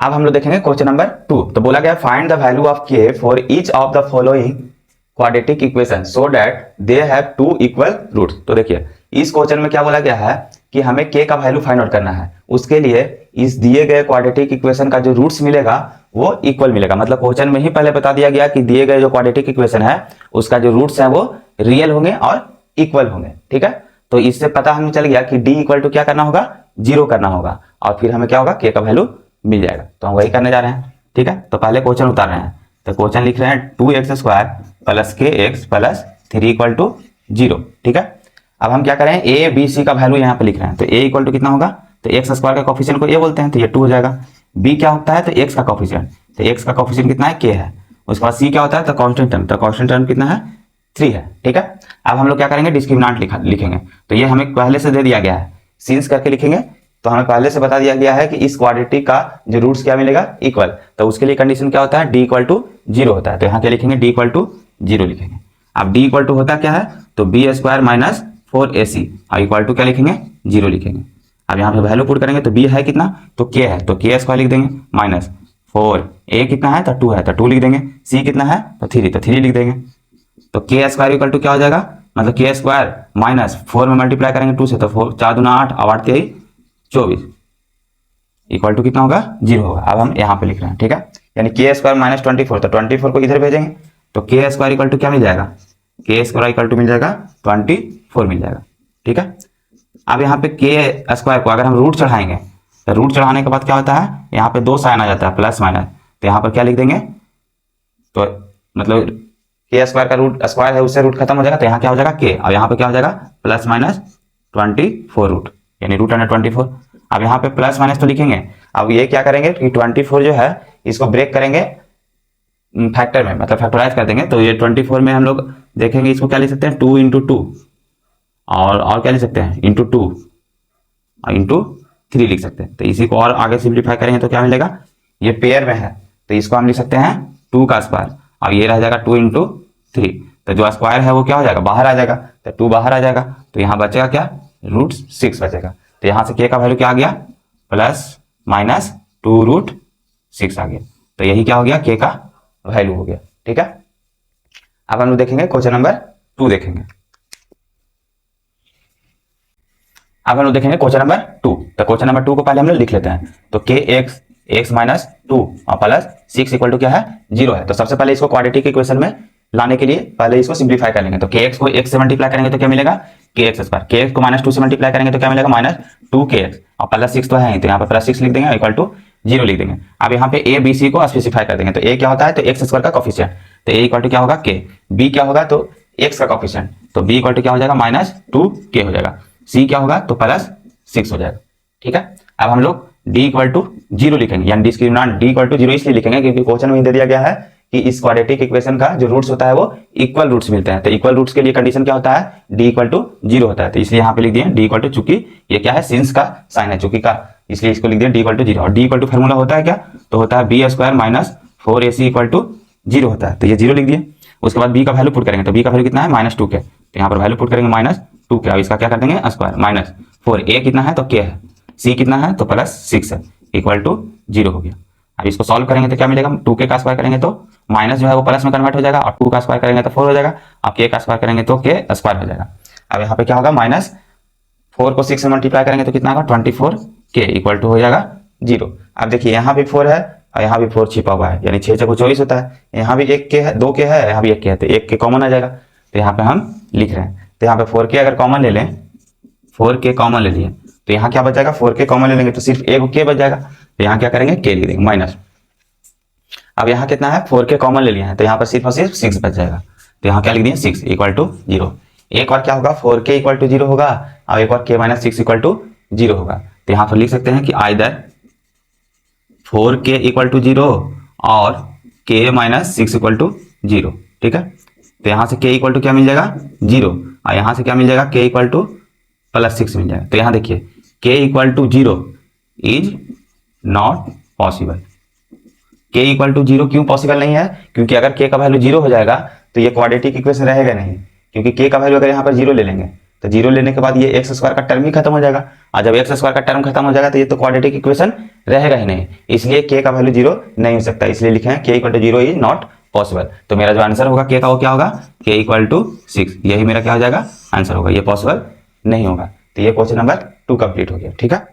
अब हम लोग देखेंगे क्वेश्चन नंबर 2। तो बोला गया find the value of K for each of the following quadratic equation so that they have two equal roots. तो देखिए इस क्वेश्चन में क्या बोला गया है कि हमें के का वैल्यू फाइंड आउट करना है। उसके लिए इस दिए गए क्वाड्रेटिक इक्वेशन का जो रूट्स मिलेगा वो इक्वल मिलेगा। मतलब क्वेश्चन में ही पहले बता दिया गया कि दिए गए जो क्वाड्रेटिक इक्वेशन है उसका जो रूट्स है वो रियल होंगे और इक्वल होंगे। ठीक है, तो इससे पता हमें चल गया कि डी इक्वल टू क्या करना होगा, 0 करना होगा और फिर हमें क्या होगा, के का वैल्यू मिल जाएगा। तो हम वही करने जा रहे हैं। ठीक है, तो पहले क्वेश्चन उतार रहे हैं। तो क्वेश्चन लिख रहे हैं 2x² plus kx plus 3 equal to 0। ठीक है, अब हम क्या करें, ए बी सी का वैल्यू यहाँ पे लिख रहे हैं। तो a इक्वल टू कितना होगा, तो x² का कोफिशिएंट को a बोलते हैं तो ये 2 हो जाएगा। b क्या होता है, तो x का कोफिशिएंट, तो x का कोफिशिएंट कितना है, k है। उसके बाद c क्या होता है, तो कांस्टेंट टर्म, तो कांस्टेंट टर्म कितना है, 3 है। ठीक है, अब हम लोग क्या करेंगे, डिस्क्रिमिनेंट लिखेंगे। तो ये हमें पहले से दे दिया गया है, सिंस करके लिखेंगे। तो हमें पहले से बता दिया गया है कि इस क्वाड्रेटिक का जो रूट्स क्या मिलेगा, इक्वल। तो उसके लिए कंडीशन क्या होता है, d इक्वल टू 0 होता है। तो यहाँ क्या लिखेंगे, d इक्वल टू 0 लिखेंगे। अब d इक्वल टू होता क्या है, तो b² माइनस 4ac और इक्वल टू क्या लिखेंगे, 0 लिखेंगे। अब यहाँ पे वैल्यू पुट करेंगे तो b है कितना, तो k है, तो k² लिख देंगे माइनस 4, a कितना है, तो 2 है, तो 2 लिख देंगे। c कितना है, तो 3, तो 3 लिख देंगे। तो k² इक्वल टू क्या हो जाएगा, मतलब k² माइनस 4 में मल्टीप्लाई करेंगे 2 से, तो 4 4 दूना 8 और 8 3 24 इक्वल टू कितना होगा, 0 होगा। अब हम यहाँ पे लिख रहे हैं। ठीक है, यानी k² माइनस 24, तो 24 को इधर भेजेंगे तो k² इक्वल टू क्या मिल जाएगा, k² इक्वल टू मिल जाएगा 24 मिल जाएगा। ठीक है, अब यहाँ पे k² को अगर हम रूट चढ़ाएंगे तो रूट चढ़ाने के बाद क्या होता है, यहाँ पे 2 साइन आ जाता है प्लस माइनस, तो यहाँ पर क्या लिख देंगे, तो मतलब k² का रूट स्क्वायर है उससे रूट खत्म हो जाएगा, तो यहाँ क्या हो जाएगा k, और यहाँ पे क्या हो जाएगा प्लस माइनस 24 रूट, यानी रूट अंडर 24। अब यहाँ पे प्लस माइनस तो लिखेंगे। अब ये क्या करेंगे कि 24 जो है इसको ब्रेक करेंगे फैक्टर में, मतलब फैक्टराइज कर देंगे। तो ये 24 में हम लोग देखेंगे इसको क्या लिख सकते हैं, 2 इंटू 2 और क्या लिख सकते हैं, इंटू 2 और इंटू 3 लिख सकते हैं। तो इसी को और आगे सिंप्लीफाई करेंगे तो क्या मिलेगा, ये पेयर में है तो इसको हम लिख सकते हैं 2 का स्क्वायर, और ये रह जाएगा 2 इंटू 3। तो जो स्क्वायर है वो क्या हो जाएगा, बाहर आ जाएगा, तो 2 बाहर आ जाएगा, तो यहाँ बचेगा क्या, रूट 6 बचेगा। तो यहाँ से k का वैल्यू क्या आ गया, प्लस माइनस 2 रूट 6 आ गया। तो यही क्या हो गया, k का वैल्यू हो गया। ठीक है, अब हम लोग देखेंगे क्वेश्चन नंबर 2 देखेंगे। अब हम लोग देखेंगे क्वेश्चन नंबर 2। तो क्वेश्चन नंबर 2 को पहले हम लोग लिख लेते हैं। तो x माइनस 2 और प्लस 6 इक्वल टू क्या है, 0 है। तो सबसे पहले इसको क्वाड्रेटिक इक्वेशन में लाने के लिए पहले इसको सिंप्लीफाई कर लेंगे। तो kx को x से मल्टीप्लाई करेंगे तो क्या मिलेगा, kx², kx को माइनस 2 से मल्टीप्लाई करेंगे तो क्या मिलेगा, माइनस 2kx, और प्लस 6 तो है, तो यहाँ पे प्लस 6 लिख देंगे इक्वल टू 0 लिख देंगे। अब यहाँ पे a b c को स्पेसिफाई कर देंगे। तो a क्या होता है, तो x² का कोफिशिएंट, तो a इक्वल टू क्या होगा, k, b क्या होगा, तो x का कोफिशिएंट, तो b इक्वल टू क्या हो जाएगा, माइनस 2k हो जाएगा, c क्या होगा, तो प्लस 6 हो जाएगा। ठीक है, अब हम लोग d इक्वल टू 0 लिखेंगे, यानी डिस्क्रिमिनेंट d इक्वल टू 0 इसलिए लिखेंगे क्योंकि क्वेश्चन में दे दिया गया है कि इस क्वाड्रेटिक इक्वेशन का जो रूट्स होता है वो इक्वल रूट्स मिलते हैं। तो इक्वल रूट्स के लिए कंडीशन क्या होता है, d इक्वल टू 0 होता है। तो इसलिए यहाँ पे लिख दिए d इक्वल टू, चूंकि ये क्या है, सिंस का साइन है चूंकि का, इसलिए इसको लिख दिया d इक्वल टू 0। और d इक्वल टू फॉर्मूला होता है क्या, तो होता है b² minus 4ac equal to 0 होता है। तो ये 0 लिख दिए। उसके बाद b का वैल्यू पुट करेंगे, तो b का वैल्यू कितना है, माइनस 2k, तो यहाँ पर वैल्यू पुट करेंगे माइनस 2k, अब इसका क्या कर देंगे स्क्वायर, माइनस 4, a कितना है, तो k है, c कितना है, तो प्लस 6 है, इक्वल टू 0 हो गया। अब इसको सॉल्व करेंगे तो क्या मिलेगा, 2k का स्क्वायर करेंगे तो माइनस जो है वो प्लस में कन्वर्ट हो जाएगा, और 2 का स्क्वायर करेंगे तो 4 हो जाएगा, और k का स्क्वायर करेंगे तो k स्क्वायर हो जाएगा। अब यहाँ पे क्या होगा, माइनस 4 को 6 से मल्टीप्लाई करेंगे तो कितना होगा, 24k इक्वल टू हो जाएगा 0। अब देखिए यहाँ भी 4 है और यहाँ भी 4 छिपा हुआ है, यानी 6 चौको 24 होता है। यहाँ भी 1k है, 2k है, यहाँ भी 1k है, तो 1k कॉमन आ जाएगा। तो यहाँ पे हम लिख रहे हैं, तो यहाँ पे 4k अगर कॉमन ले लें, 4k कॉमन ले लिए तो यहाँ क्या बच जाएगा, 4k कॉमन ले लेंगे तो सिर्फ एक k बच जाएगा, तो यहाँ क्या करेंगे, k लिख देंगे माइनस। अब यहाँ कितना है, 4k कॉमन ले लिया है तो यहाँ पर सिर्फ और सिर्फ 6 बच जाएगा, तो यहाँ क्या लिख दिए, 6 इक्वल टू 0। एक बार क्या होगा, 4k इक्वल टू 0 होगा और एक बार k माइनस 6 इक्वल टू 0 होगा। तो यहाँ पर लिख सकते हैं कि आइदर 4k इक्वल टू 0 और k माइनस 6 इक्वल टू 0। ठीक है, तो यहाँ से k इक्वल टू क्या मिल जाएगा, 0, और यहाँ से क्या मिल जाएगा, k इक्वल टू प्लस 6 मिल जाएगा। तो यहाँ देखिए k equal to 0 is not possible. k equal to 0 क्यों पॉसिबल नहीं है, क्योंकि अगर k का वैल्यू 0 हो जाएगा तो ये क्वाड्रेटिक इक्वेशन रहेगा नहीं, क्योंकि k का वैल्यू अगर यहाँ पर 0 ले लेंगे तो 0 लेने के बाद ये x² का टर्म ही खत्म हो जाएगा, और जब x² का टर्म खत्म हो जाएगा तो ये तो क्वाड्रेटिक इक्वेशन रहेगा ही नहीं, इसलिए k का वैल्यू 0 नहीं हो सकता, इसलिए लिखे हैं k equal to 0 is not possible. तो मेरा जो आंसर होगा k का वो क्या होगा, k इक्वल टू 6, यही मेरा क्या हो जाएगा आंसर होगा, ये पॉसिबल नहीं होगा। तो ये क्वेश्चन नंबर 2 कंप्लीट हो गया। ठीक है।